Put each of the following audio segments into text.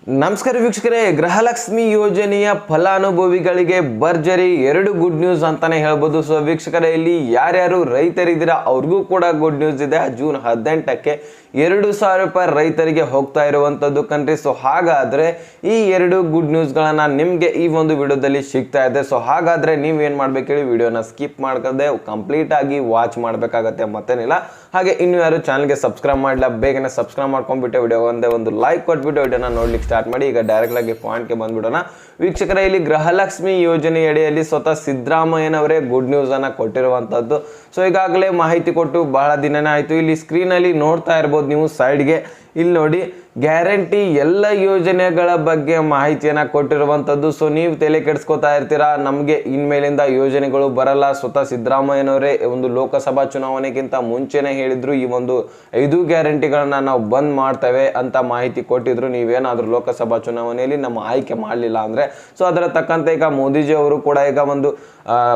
ನಮಸ್ಕಾರ ವೀಕ್ಷಕರೇ, ಗೃಹಲಕ್ಷ್ಮಿ ಯೋಜನೆಯ ಫಲಾನುಭವಿಗಳಿಗೆ ಭರ್ಜರಿ 2 ಗುಡ್ ನ್ಯೂಸ್ ಅಂತಾನೆ ಹೇಳ್ಬೋದು. ಸೊ ವೀಕ್ಷಕರೇ, ಇಲ್ಲಿ ಯಾರ್ಯಾರು ರೈತರಿದ್ದೀರಾ ಅವ್ರಿಗೂ ಕೂಡ ಗುಡ್ ನ್ಯೂಸ್ ಇದೆ. ಜೂನ್ 18ಕ್ಕೆ 2,000 ರೂಪಾಯಿ ರೈತರಿಗೆ ಹೋಗ್ತಾ ಇರುವಂತದ್ದು ಕಣ್ರಿ. ಸೊ ಹಾಗಾದ್ರೆ ಈ 2 ಗುಡ್ ನ್ಯೂಸ್ಗಳನ್ನ ನಿಮ್ಗೆ ಈ ಒಂದು ವಿಡಿಯೋದಲ್ಲಿ ಸಿಗ್ತಾ ಇದೆ. ಸೊ ಹಾಗಾದ್ರೆ ನೀವೇನ್ ಮಾಡ್ಬೇಕು ಹೇಳಿ, ವಿಡಿಯೋನ ಸ್ಕಿಪ್ ಮಾಡ್ಕದೆ ಕಂಪ್ಲೀಟ್ ಆಗಿ ವಾಚ್ ಮಾಡ್ಬೇಕಾಗತ್ತೆ, ಮತ್ತೇನಿಲ್ಲ. ಹಾಗೆ ಇನ್ನು ಯಾರು ಚಾನಲ್ಗೆ ಸಬ್ಸ್ಕ್ರೈಬ್ ಮಾಡಲ್ಲ, ಬೇಗನೆ ಸಬ್ಸ್ಕ್ರೈಬ್ ಮಾಡ್ಕೊಂಡ್ಬಿಟ್ಟು ವಿಡಿಯೋ ಒಂದು ಲೈಕ್ ಕೊಟ್ಬಿಟ್ಟು ವಿಡಿಯೋನ ನೋಡ್ಲಿಕ್ಕೆ ಸ್ಟಾರ್ಟ್ ಮಾಡಿ. ಈಗ ಡೈರೆಕ್ಟ್ ಆಗಿ ಪಾಯಿಂಟ್ಗೆ ಬಂದ್ಬಿಡೋಣ. ವೀಕ್ಷಕರ, ಇಲ್ಲಿ ಗೃಹಲಕ್ಷ್ಮಿ ಯೋಜನೆ ಅಡಿಯಲ್ಲಿ ಸ್ವತಃ ಸಿದ್ದರಾಮಯ್ಯನವರೇ ಗುಡ್ ನ್ಯೂಸ್ ಅನ್ನ ಕೊಟ್ಟಿರುವಂತದ್ದು. ಸೊ ಈಗಾಗಲೇ ಮಾಹಿತಿ ಕೊಟ್ಟು ಬಹಳ ದಿನನೇ ಆಯ್ತು. ಇಲ್ಲಿ ಸ್ಕ್ರೀನ್ ಅಲ್ಲಿ ನೋಡ್ತಾ ಇರ್ಬೋದು ನೀವು ಸೈಡ್ಗೆ, ಇಲ್ಲಿ ನೋಡಿ ಗ್ಯಾರಂಟಿ ಎಲ್ಲ ಯೋಜನೆಗಳ ಬಗ್ಗೆ ಮಾಹಿತಿಯನ್ನ ಕೊಟ್ಟಿರುವಂತದ್ದು. ಸೊ ನೀವು ತಲೆ ಕೆಡಿಸ್ಕೊತಾ ಇರ್ತೀರಾ, ನಮ್ಗೆ ಇನ್ಮೇಲಿಂದ ಯೋಜನೆಗಳು ಬರಲ್ಲ. ಸ್ವತಃ ಸಿದ್ದರಾಮಯ್ಯನವರೇ ಒಂದು ಲೋಕಸಭಾ ಚುನಾವಣೆಗಿಂತ ಮುಂಚೆನೆ ಹೇಳಿದ್ರು ಈ ಒಂದು 5 ಗ್ಯಾರಂಟಿಗಳನ್ನ ನಾವು ಬಂದ್ ಮಾಡ್ತೇವೆ ಅಂತ ಮಾಹಿತಿ ಕೊಟ್ಟಿದ್ರು. ನೀವೇನಾದ್ರೂ ಲೋಕಸಭಾ ಚುನಾವಣೆಯಲ್ಲಿ ನಮ್ಮ ಆಯ್ಕೆ ಮಾಡಲಿಲ್ಲ ಅಂದ್ರೆ, ಸೊ ಅದರ ತಕ್ಕಂತೆ ಈಗ ಮೋದಿಜಿ ಅವರು ಕೂಡ ಈಗ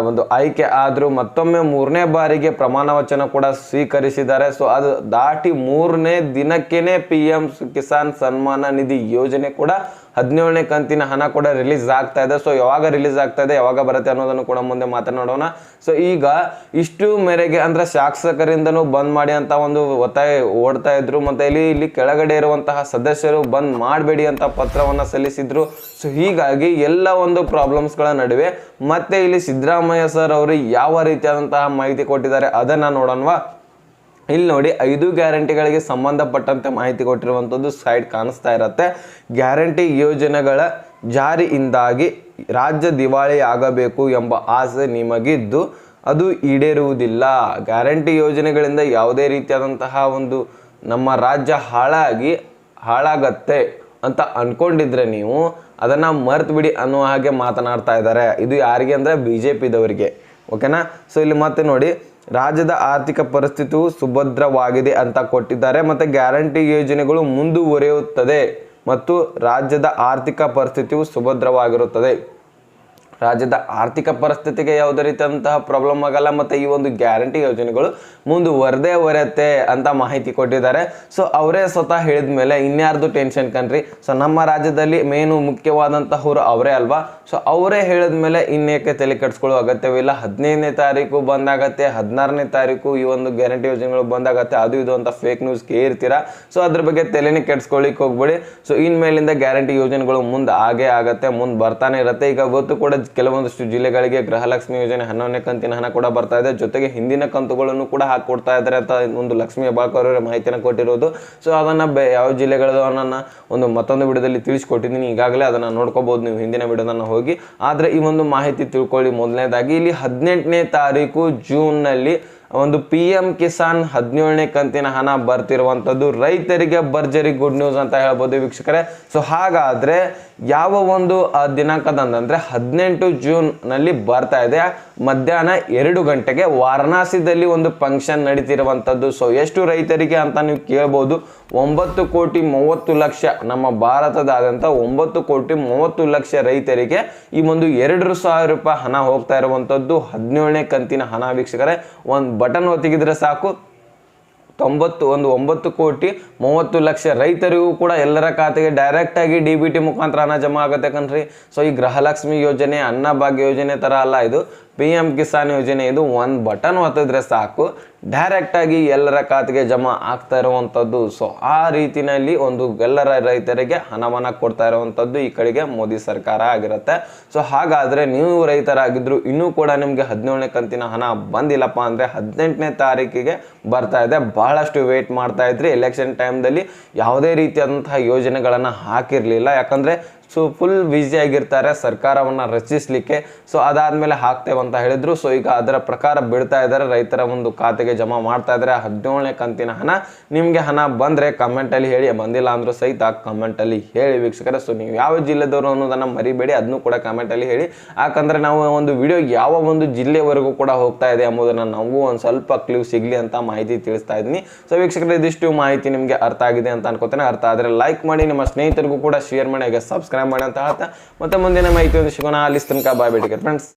ಒಂದು ಆಯ್ಕೆ ಆದ್ರೂ ಮತ್ತೊಮ್ಮೆ 3ನೇ ಬಾರಿಗೆ ಪ್ರಮಾಣ ವಚನ ಕೂಡ ಸ್ವೀಕರಿಸಿದ್ದಾರೆ. ಸೊ ಅದು ದಾಟಿ 3ನೇ ದಿನಕ್ಕೇನೆ PM ಕಿಸಾನ್ ಸನ್ಮಾನ ನಿಧಿ ಯೋಜನೆ ಕೂಡ 17ನೇ ಕಂತಿನ ಹಣ ಕೂಡ ರಿಲೀಸ್ ಆಗ್ತಾ ಇದೆ. ಸೊ ಯಾವಾಗ ರಿಲೀಸ್ ಆಗ್ತಾ ಇದೆ, ಯಾವಾಗ ಬರುತ್ತೆ ಅನ್ನೋದನ್ನು ಕೂಡ ಮುಂದೆ ಮಾತನಾಡೋಣ. ಸೊ ಈಗ ಇಷ್ಟು ಮೇರೆಗೆ ಅಂದ್ರೆ ಶಾಸಕರಿಂದನೂ ಬಂದ್ ಮಾಡಿ ಅಂತ ಒಂದು ಒತ್ತಾಯ ಓಡ್ತಾ ಇದ್ರು, ಮತ್ತೆ ಇಲ್ಲಿ ಕೆಳಗಡೆ ಇರುವಂತಹ ಸದಸ್ಯರು ಬಂದ್ ಮಾಡಬೇಡಿ ಅಂತ ಪತ್ರವನ್ನ ಸಲ್ಲಿಸಿದ್ರು. ಸೊ ಹೀಗಾಗಿ ಎಲ್ಲ ಒಂದು ಪ್ರಾಬ್ಲಮ್ಸ್ ಗಳ ನಡುವೆ ಮತ್ತೆ ಇಲ್ಲಿ ಸಿದ್ದರಾಮಯ್ಯ ಸರ್ ಅವರು ಯಾವ ರೀತಿಯಾದಂತಹ ಮಾಹಿತಿ ಕೊಟ್ಟಿದ್ದಾರೆ ಅದನ್ನ ನೋಡೋಣವಾ. ಇಲ್ಲಿ ನೋಡಿ, 5 ಗ್ಯಾರಂಟಿಗಳಿಗೆ ಸಂಬಂಧಪಟ್ಟಂತೆ ಮಾಹಿತಿ ಕೊಟ್ಟಿರುವಂಥದ್ದು ಸೈಡ್ ಕಾಣಿಸ್ತಾ ಇರತ್ತೆ. ಗ್ಯಾರಂಟಿ ಯೋಜನೆಗಳ ಜಾರಿಯಿಂದಾಗಿ ರಾಜ್ಯ ದಿವಾಳಿ ಆಗಬೇಕು ಎಂಬ ಆಸೆ ನಿಮಗಿದ್ದು ಅದು ಈಡೇರುವುದಿಲ್ಲ. ಗ್ಯಾರಂಟಿ ಯೋಜನೆಗಳಿಂದ ಯಾವುದೇ ರೀತಿಯಾದಂತಹ ಒಂದು ನಮ್ಮ ರಾಜ್ಯ ಹಾಳಾಗತ್ತೆ ಅಂತ ಅನ್ಕೊಂಡಿದ್ರೆ ನೀವು ಅದನ್ನ ಮರ್ತು ಬಿಡಿ ಅನ್ನೋ ಹಾಗೆ ಮಾತನಾಡ್ತಾ ಇದ್ದಾರೆ. ಇದು ಯಾರಿಗೆ ಅಂದ್ರೆ BJPದವರಿಗೆ, ಓಕೆನಾ. ಸೊ ಇಲ್ಲಿ ಮತ್ತೆ ನೋಡಿ, ರಾಜ್ಯದ ಆರ್ಥಿಕ ಪರಿಸ್ಥಿತಿಯು ಸುಭದ್ರವಾಗಿದೆ ಅಂತ ಕೊಟ್ಟಿದ್ದಾರೆ. ಮತ್ತೆ ಗ್ಯಾರಂಟಿ ಯೋಜನೆಗಳು ಮುಂದುವರಿಯುತ್ತದೆ ಮತ್ತು ರಾಜ್ಯದ ಆರ್ಥಿಕ ಪರಿಸ್ಥಿತಿಯು ಸುಭದ್ರವಾಗಿರುತ್ತದೆ. ರಾಜ್ಯದ ಆರ್ಥಿಕ ಪರಿಸ್ಥಿತಿಗೆ ಯಾವುದೇ ರೀತಿಯಾದಂತಹ ಪ್ರಾಬ್ಲಮ್ ಆಗಲ್ಲ, ಮತ್ತೆ ಈ ಒಂದು ಗ್ಯಾರಂಟಿ ಯೋಜನೆಗಳು ಮುಂದುವರೆಯುತ್ತೆ ಅಂತ ಮಾಹಿತಿ ಕೊಟ್ಟಿದ್ದಾರೆ. ಸೊ ಅವರೇ ಸ್ವತಃ ಹೇಳಿದ ಮೇಲೆ ಇನ್ಯಾರ್ದು ಟೆನ್ಷನ್ ಕಣ್ರಿ. ಸೊ ನಮ್ಮ ರಾಜ್ಯದಲ್ಲಿ ಮೇನು ಮುಖ್ಯವಾದಂತಹವ್ರು ಅವರೇ ಅಲ್ವಾ. ಸೊ ಅವರೇ ಹೇಳಿದ ಮೇಲೆ ಇನ್ನೇಕೆ ತಲೆ ಕೆಡಿಸ್ಕೊಳ್ಳೋ ಅಗತ್ಯವಿಲ್ಲ. 15ನೇ ತಾರೀಕು ಬಂದಾಗತ್ತೆ, 16ನೇ ತಾರೀಕು ಈ ಒಂದು ಗ್ಯಾರಂಟಿ ಯೋಜನೆಗಳು ಬಂದಾಗತ್ತೆ, ಅದು ಇದು ಅಂತ ಫೇಕ್ ನ್ಯೂಸ್ ಕೇರ್ತೀರಾ. ಸೊ ಅದ್ರ ಬಗ್ಗೆ ತಲೆನೇ ಕೆಡಿಸ್ಕೊಳ್ಳಿಕ್ ಹೋಗ್ಬೇಡಿ. ಸೊ ಇನ್ಮೇಲಿಂದ ಗ್ಯಾರಂಟಿ ಯೋಜನೆಗಳು ಮುಂದೆ ಆಗತ್ತೆ, ಮುಂದೆ ಬರ್ತಾನೆ ಇರುತ್ತೆ. ಈಗ ಗೊತ್ತು ಕೂಡ ಕೆಲವೊಂದಷ್ಟು ಜಿಲ್ಲೆಗಳಿಗೆ ಗೃಹಲಕ್ಷ್ಮಿ ಯೋಜನೆ 11ನೇ ಕಂತಿನ ಹಣ ಕೂಡ ಬರ್ತಾ ಇದೆ, ಜೊತೆಗೆ ಹಿಂದಿನ ಕಂತುಗಳನ್ನು ಕೂಡ ಹಾಕೊಡ್ತಾ ಇದ್ದಾರೆ ಅಂತ ಒಂದು ಲಕ್ಷ್ಮಿ ಹೆಬ್ಬಾಳ್ಕರ್ ಅವರ ಮಾಹಿತಿಯನ್ನು ಕೊಟ್ಟಿರೋದು. ಸೊ ಅದನ್ನ ಯಾವ ಜಿಲ್ಲೆಗಳದು ನನ್ನ ಮತ್ತೊಂದು ವಿಡಿಯೋದಲ್ಲಿ ತಿಳಿಸ್ಕೊಟ್ಟಿದ್ದೀನಿ, ಈಗಾಗಲೇ ಅದನ್ನ ನೋಡ್ಕೋಬಹುದು ನೀವು ಹಿಂದಿನ ವಿಡಿಯೋದನ್ನ ಹೋಗಿ. ಆದ್ರೆ ಈ ಒಂದು ಮಾಹಿತಿ ತಿಳ್ಕೊಳ್ಳಿ. ಮೊದಲನೇದಾಗಿ ಇಲ್ಲಿ 18ನೇ ತಾರೀಕು ಜೂನ್ ನಲ್ಲಿ ಒಂದು PM ಕಿಸಾನ್ 17ನೇ ಕಂತಿನ ಹಣ ಬರ್ತಿರುವಂತದ್ದು ರೈತರಿಗೆ ಭರ್ಜರಿ ಗುಡ್ ನ್ಯೂಸ್ ಅಂತ ಹೇಳ್ಬೋದು ವೀಕ್ಷಕರೇ. ಸೊ ಹಾಗಾದ್ರೆ ಯಾವ ಒಂದು ದಿನಾಂಕದಂದ್ರೆ 18 ಜೂನ್ ನಲ್ಲಿ ಬರ್ತಾ ಇದೆ, ಮಧ್ಯಾಹ್ನ 2 ಗಂಟೆಗೆ ವಾರಣಾಸಿದಲ್ಲಿ ಒಂದು ಫಂಕ್ಷನ್ ನಡೀತಿರುವಂತದ್ದು. ಸೊ ಎಷ್ಟು ರೈತರಿಗೆ ಅಂತ ನೀವು ಕೇಳ್ಬೋದು. 9,30,00,000 ನಮ್ಮ ಭಾರತದಾದ್ಯಂತ 9,30,00,000 ರೈತರಿಗೆ ಈ ಒಂದು 2,000 ರೂಪಾಯಿ ಹಣ ಹೋಗ್ತಾ ಇರುವಂತದ್ದು 17ನೇ ಕಂತಿನ ಹಣ ವೀಕ್ಷಕರೇ. ಒಂದು ಬಟನ್ ಒತ್ತಿಗಿದ್ರೆ ಸಾಕು 9,30,00,000 ರೈತರಿಗೂ ಕೂಡ ಎಲ್ಲರ ಖಾತೆಗೆ ಡೈರೆಕ್ಟ್ ಆಗಿ DBT ಮುಖಾಂತರ ಹಣ ಜಮಾ ಆಗುತ್ತೆ ಕಣ್ರಿ. ಸೊ ಈ ಗೃಹಲಕ್ಷ್ಮಿ ಯೋಜನೆ ಅನ್ನಭಾಗ್ಯ ಯೋಜನೆ ತರ ಅಲ್ಲ, ಇದು PM ಕಿಸಾನ್ ಯೋಜನೆ. ಇದು ಒಂದು ಬಟನ್ ಒತ್ತಿದ್ರೆ ಸಾಕು ಡೈರೆಕ್ಟ್ ಆಗಿ ಎಲ್ಲರ ಖಾತೆಗೆ ಜಮಾ ಆಗ್ತಾ ಇರುವಂತದ್ದು. ಸೊ ಆ ರೀತಿನಲ್ಲಿ ಒಂದು ಎಲ್ಲರ ರೈತರಿಗೆ ಹಣವನ್ನ ಕೊಡ್ತಾ ಇರುವಂತದ್ದು ಈ ಕಡೆಗೆ ಮೋದಿ ಸರ್ಕಾರ ಆಗಿರುತ್ತೆ. ಸೊ ಹಾಗಾದ್ರೆ ನೀವು ರೈತರಾಗಿದ್ರು ಇನ್ನೂ ಕೂಡ ನಿಮ್ಗೆ 17ನೇ ಕಂತಿನ ಹಣ ಬಂದಿಲ್ಲಪ್ಪ ಅಂದ್ರೆ 18ನೇ ತಾರೀಕಿಗೆ ಬರ್ತಾ ಇದೆ. ಬಹಳಷ್ಟು ವೇಟ್ ಮಾಡ್ತಾ ಇದ್ರಿ. ಎಲೆಕ್ಷನ್ ಟೈಮ್ದಲ್ಲಿ ಯಾವುದೇ ರೀತಿಯಾದಂತಹ ಯೋಜನೆಗಳನ್ನ ಹಾಕಿರ್ಲಿಲ್ಲ, ಯಾಕಂದ್ರೆ ಸೊ ಫುಲ್ ಬ್ಯುಸಿ ಆಗಿರ್ತಾರೆ ಸರ್ಕಾರವನ್ನ ರಚಿಸಲಿಕ್ಕೆ. ಸೊ ಅದಾದ್ಮೇಲೆ ಹಾಕ್ತೇವೆ ಅಂತ ಹೇಳಿದ್ರು. ಸೊ ಈಗ ಅದರ ಪ್ರಕಾರ ಬಿಡ್ತಾ ಇದ್ದಾರೆ, ರೈತರ ಒಂದು ಖಾತೆಗೆ ಜಮಾ ಮಾಡ್ತಾ ಇದ್ದಾರೆ 17ನೇ ಕಂತಿನ ಹಣ. ನಿಮ್ಗೆ ಹಣ ಬಂದ್ರೆ ಕಮೆಂಟ್ ಅಲ್ಲಿ ಹೇಳಿ, ಬಂದಿಲ್ಲ ಅಂದ್ರೂ ಸಹಿತ ಕಮೆಂಟ್ ಅಲ್ಲಿ ಹೇಳಿ ವೀಕ್ಷಕರೇ. ಸೊ ನೀವು ಯಾವ ಜಿಲ್ಲೆದವರು ಅನ್ನೋದನ್ನ ಮರಿಬೇಡಿ, ಅದನ್ನು ಕೂಡ ಕಮೆಂಟ್ ಅಲ್ಲಿ ಹೇಳಿ. ಯಾಕಂದ್ರೆ ನಾವು ಒಂದು ವಿಡಿಯೋ ಯಾವ ಒಂದು ಜಿಲ್ಲೆವರೆಗೂ ಕೂಡ ಹೋಗ್ತಾ ಇದೆ ಎಂಬುದನ್ನ ನಾವು ಒಂದು ಸ್ವಲ್ಪ ಕ್ಲೂ ಸಿಗ್ಲಿ ಅಂತ ಮಾಹಿತಿ ತಿಳಿಸ್ತಾ ಇದ್ದೀನಿ. ಸೊ ವೀಕ್ಷಕರೇ, ಇದಿಷ್ಟು ಮಾಹಿತಿ ನಿಮ್ಗೆ ಅರ್ಥ ಆಗಿದೆ ಅಂತ ಅನ್ಕೋತೇನೆ. ಅರ್ಥ ಆದ್ರೆ ಲೈಕ್ ಮಾಡಿ, ನಿಮ್ಮ ಸ್ನೇಹಿತರಿಗೂ ಕೂಡ ಶೇರ್ ಮಾಡಿ, ಹಾಗೆ ಸಬ್ಸ್ಕ್ರೈಬ್ ಮಾಡಿ ಅಂತ ಹೇಳ್ತಾ ಮತ್ತೆ ಮುಂದಿನ ಮಾಹಿತಿಯನ್ನು ಸಿಗೋಣ. ಅಲ್ಲಿ ತನಕ ಬಾಯ್, ಬೇಟಿಗೆ ಫ್ರೆಂಡ್ಸ್.